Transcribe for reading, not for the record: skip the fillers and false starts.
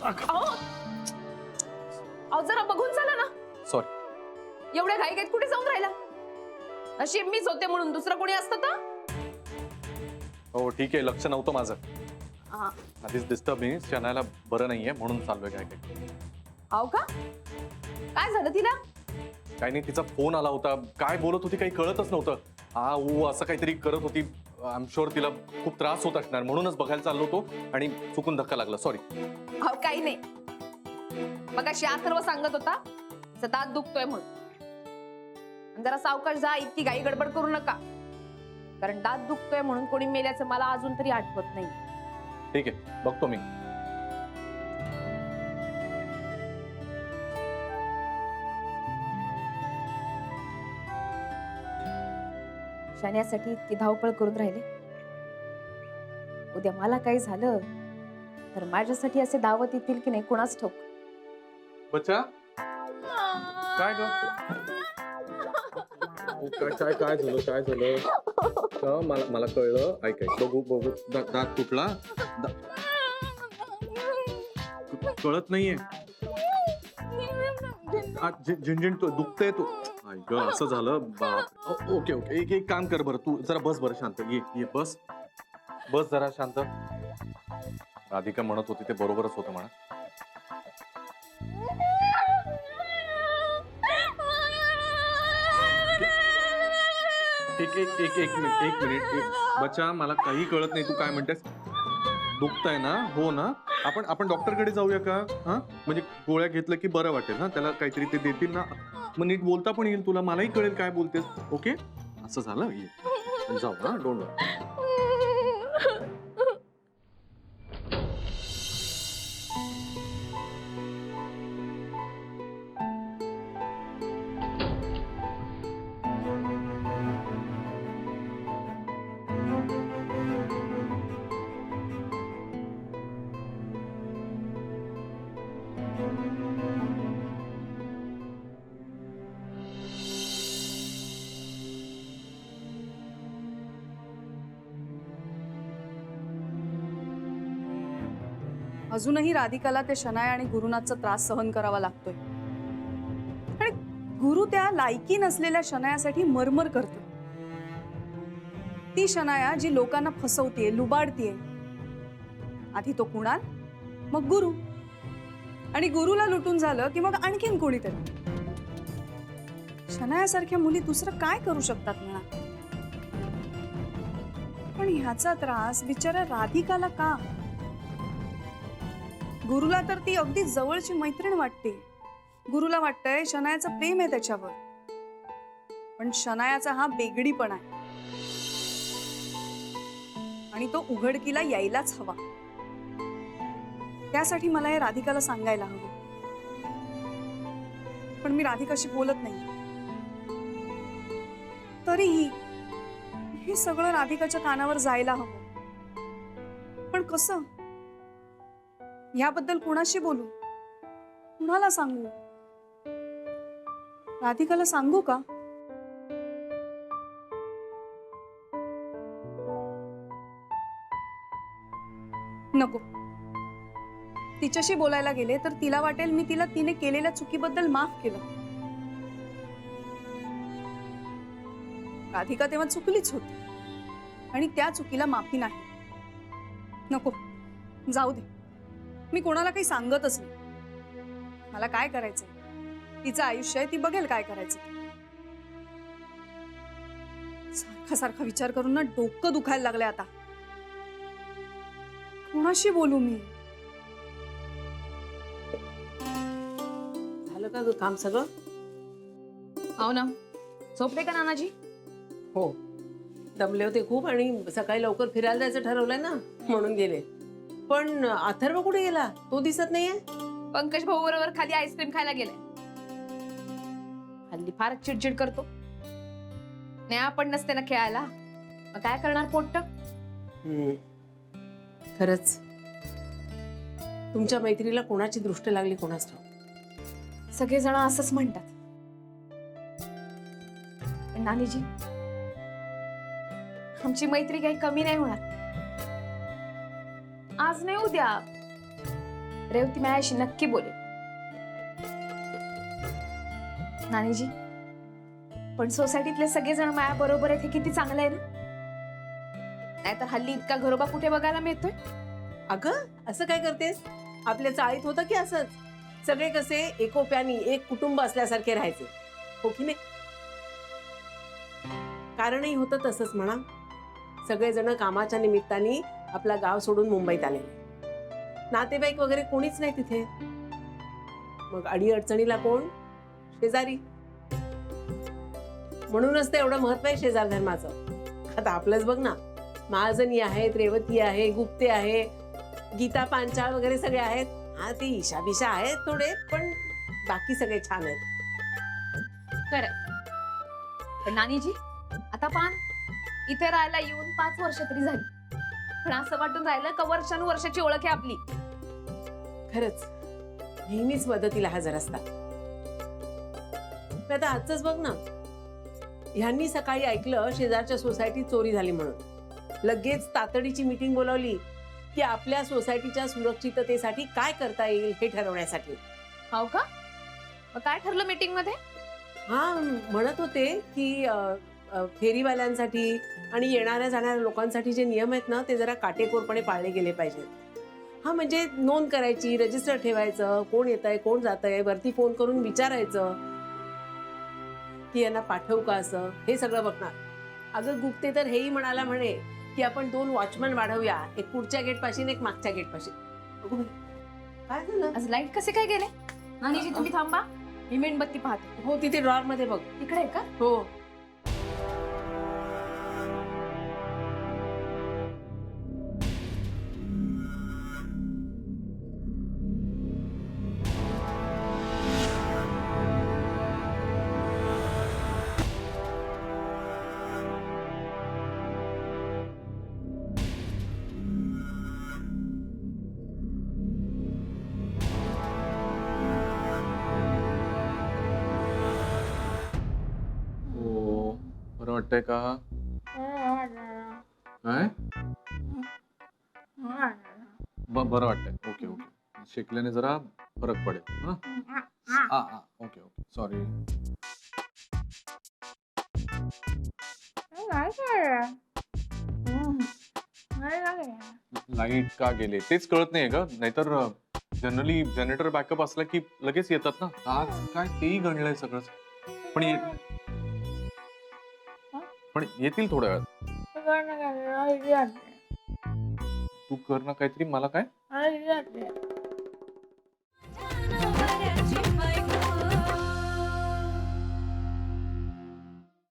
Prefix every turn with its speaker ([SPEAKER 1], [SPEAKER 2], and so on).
[SPEAKER 1] अहो जरा बघून चला ना.
[SPEAKER 2] सॉरी.
[SPEAKER 1] एवढ्या घाईघाईत कुठे जाऊन राहिला? नशीब मीच होते म्हणून दुसरं कोणी असतं तर?
[SPEAKER 2] हो ठीक आहे, लक्ष नव्हतं माझं.
[SPEAKER 1] हा.
[SPEAKER 2] आधीच डिस्टर्ब मी, शनायला बरं नाहीये म्हणून चाललोय काय काय.
[SPEAKER 1] अहो का? काय झालं तिला?
[SPEAKER 2] काही नाही, तिचा फोन आला होता, काय बोलत होती काही कळतच नव्हतं. असं काहीतरी करत होती. आय एम शुअर तिला खूप त्रास होत असणार, म्हणूनच बघायला चाललो होतो आणि चुकून धक्का लागला. सॉरी.
[SPEAKER 1] अहो काही नाही. मग अशी अथर्व सांगत होता तिचा दात दुखतोय म्हणून. जरा सावकाश जा, इतकी घाई गडबड करू नका. कारण दात दुखतोय म्हणून कोणी मेल्याचं मला अजून तरी आठवत नाही.
[SPEAKER 2] ठीक आहे, बघतो मी.
[SPEAKER 1] शाण्यासाठी इतकी धावपळ करून राहिले. उद्या मला काही झालं तर माझ्यासाठी असे दावत येतील की नाही कोणाच ठाऊक.
[SPEAKER 2] बच्चा काय ग? काय झालं मला कळलं. ऐक बघू दात तुटला. कळत नाहीये. झिंझिण तो दुखतंय तो. ऐक असं झालं. ओके एक काम कर बरं, तू जरा बस बरं शांत. ये बस जरा शांत. राधिका म्हणत होती ते बरोबरच होतं म्हणा. एक मिनिट. बच्चा मला काही कळत नाही, तू काय म्हणतेस? दुखतंय ना? हो ना. आपण डॉक्टरकडे जाऊया का? हा, म्हणजे गोळ्या घेतलं की बरं वाटेल ना, त्याला काहीतरी ते देतील ना, मग नीट बोलता पण येईल तुला, मलाही कळेल काय बोलतेस. ओके, असं झालं. ये जाऊ ना, डोंट वरी.
[SPEAKER 3] अजूनही राधिकाला ते शनाया आणि गुरुनाथचा त्रास सहन करावा लागतोय आणि गुरु त्या लायकी नसलेल्या शनायासाठी मरमर करतो. ती शनाया जी लोकांना फसवतीये, लुबाडतीये. आधी तो कुणाल, मग गुरु, आणि गुरुला लुटून झालं की मग आणखीन कोणीतरी. शनायासारख्या मुली दुसरं काय करू शकतात म्हणा. पण ह्याचा त्रास बिचारा राधिकाला का? गुरुला तर ती अगदी जवळची मैत्रीण वाटते. गुरुला वाटतंय शनायाचं प्रेम आहे त्याच्यावर, पण शनायाचा हा बेगडीपणा आहे आणि तो उघडकीला यायलाच हवा. त्यासाठी मला हे राधिकाला सांगायला हवं, पण मी राधिकाशी बोलत नाही. तरीही हे सगळं राधिकाच्या कानावर जायला हवं, पण कसं? याबद्दल कुणाशी बोलू, कुणाला सांगू? राधिकाला सांगू का? नको. तिच्याशी बोलायला गेले तर तिला वाटेल मी तिला तिने केलेल्या चुकीबद्दल माफ केलं. राधिका तेव्हा चुकलीच होती आणि त्या चुकीला माफी नाही. नको, जाऊ दे. मी कोणाला काही सांगतच नाही. मला काय करायचंय, तिचं आयुष्य आहे, ती बघेल काय करायचं. सारखा विचार करून ना डोकं दुखायला लागलंय आता. कोणाशी बोलू मी?
[SPEAKER 4] झालं का ग काम सगळं?
[SPEAKER 1] हो ना. झोपले का नानाजी?
[SPEAKER 4] हो, दमले होते खूप आणि सकाळी लवकर फिरायला जायचं ठरवलंय ना, म्हणून गेले. पण अथर्व कुठे गेला? तो दिसत नाहीये.
[SPEAKER 1] पंकज भाऊ बरोबर खाली आईस्क्रीम खायला गेलाय. हल्ली फार चिडचिड करतो. नाही आपण नसते ना खेळायला, मग काय करणार पोट्ट.
[SPEAKER 4] खरंच तुमच्या मैत्रीला कोणाची दृष्ट लागली कोणाच ठाऊक.
[SPEAKER 1] सगळेजण असंच म्हणतात. पण नानीजी, आमची मैत्री काही कमी नाही होणार. आज नाही उद्या रेवती माझ्याशी नक्की बोले. नानीजी, पण सोसायटीतले सगळेजण माया बरोबर आहेत हे किती चांगलं आहे ना. नाहीतर हल्ली इतका घरोबा कुठे बघायला मिळतोय.
[SPEAKER 4] अगं असं काय करतेस? आपल्या चाळीत होतं की असंच सगळे कसे एकोप्यानी एक कुटुंब असल्यासारखे राहायचे, हो की नाही? कारणही होतं तसंच म्हणा. सगळेजण कामाच्या निमित्ताने आपला गाव सोडून मुंबईत आलेले, नातेवाईक वगैरे कोणीच नाही तिथे. मग अडी अडचणीला कोण? शेजारी. म्हणूनच तर एवढं महत्व आहे शेजार धर्माचं. आता आपलंच बघ ना, महाजनी आहेत, रेवती आहे, गुप्ते आहे, गीता पांचाळ वगैरे सगळे आहेत. हा ते ईशा बिशा आहेत थोडे, पण बाकी सगळे छान आहेत.
[SPEAKER 1] खरं. पण नानीजी, आता पान इथे राहायला येऊन 5 वर्ष तरी झाली, पण असं वाटून राहिलं का वर्षानुवर्षाची ओळख आहे आपली.
[SPEAKER 4] खरंच नेहमीच मदतीला हजर असतात. आता आजच बघ ना, ह्यांनी सकाळी ऐकलं शेजारच्या सोसायटीत चोरी झाली म्हणून लगेच तातडीची मीटिंग बोलावली की आपल्या सोसायटीच्या सुरक्षिततेसाठी काय करता येईल हे ठरवण्यासाठी.
[SPEAKER 1] हो का? मग काय ठरलं मीटिंग मध्ये?
[SPEAKER 4] हा, म्हणत होते की फेरीवाल्यांसाठी आणि येणाऱ्या जाणाऱ्या लोकांसाठी जे नियम आहेत ना, ते जरा काटेकोरपणे पाळले गेले पाहिजेत. हा, म्हणजे नोंद करायची, रजिस्टर ठेवायचं, कोण येतंय कोण जातंय, वरती फोन करून विचारायचं की यांना पाठवू का, असं हे सगळं बघणार. अगं गुप्ते तर हेही म्हणाला म्हणे की आपण 2 वॉचमन वाढवूया, एक पुढच्या गेट पाशी आणि एक मागच्या गेट पाशी. काय झालं?
[SPEAKER 1] आज लाईट कसे काय गेले? नानीजी तुम्ही थांबा, मी मेणबत्ती पाहते.
[SPEAKER 4] हो, तिथे ड्रॉर मध्ये बघ.
[SPEAKER 1] तिकडे आहे का?
[SPEAKER 4] हो.
[SPEAKER 2] हो, बरं वाटतंय का? काय? बरं वाटतंय. Okay okay. शेकल्याने जरा फरक पडेल. Okay okay. सॉरी. लाईट का गेले तेच कळत नाही ग. नाहीतर जनरली जनरेटर बॅकअप असला की लगेच येतात ना. आज काय तेही गणलंय सगळंच. पण येतील थोड्या वेळात. तू कर ना काहीतरी. मला काय?